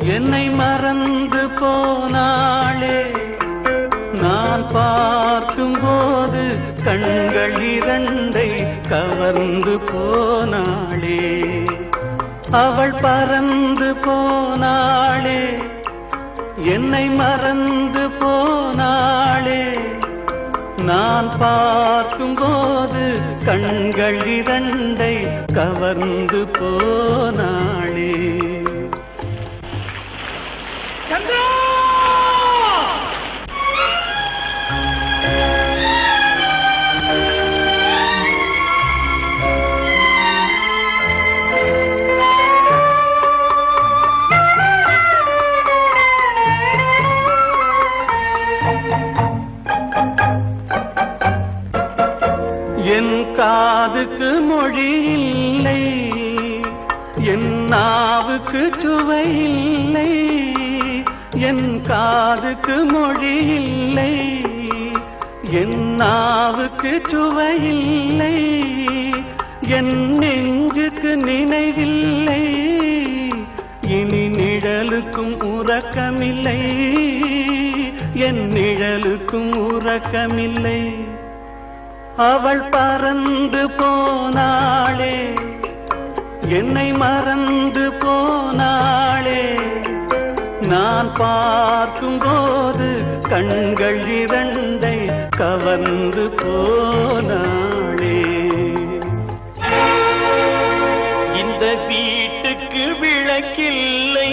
என்னை மறந்து போனாளே, நான் பார்க்கும்போது கண்கள் இரண்டை கவர்ந்து போனாளே. அவள் பறந்து போனாளே, என்னை மறந்து போனாளே. நான் பார்க்கும்போது கண்கள் இரண்டை கவர்ந்து போனாளே. சந்திரா! என் காதுக்கு மொழி இல்லை, என் நாவுக்கு சுவை இல்லை. என் காதுக்கு மொழி இல்லை, என் நாவுக்கு சுவை இல்லை. என் நெஞ்சுக்கு நினைவில்லை, இனி நிழலுக்கும் உறக்கமில்லை. என் நிழலுக்கும் உறக்கமில்லை. அவள் பறந்து போனாளே, என்னை மறந்து போனாளே. நான் பார்க்கும்போது கண்கள் இரண்டை கவர்ந்து போனாளே. இந்த வீட்டுக்கு விளக்கில்லை,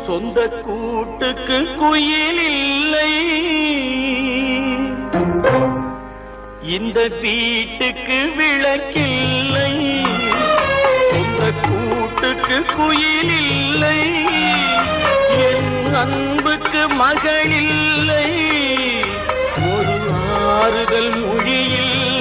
சொந்த கூட்டுக்கு குயில் இல்லை. இந்த வீட்டுக்கு விளக்கில்லை, சொந்த கூட்டுக்கு குயில் இல்லை. என் அன்புக்கு மகள் இல்லை, ஒரு ஆறுதல் மொழி இல்லை.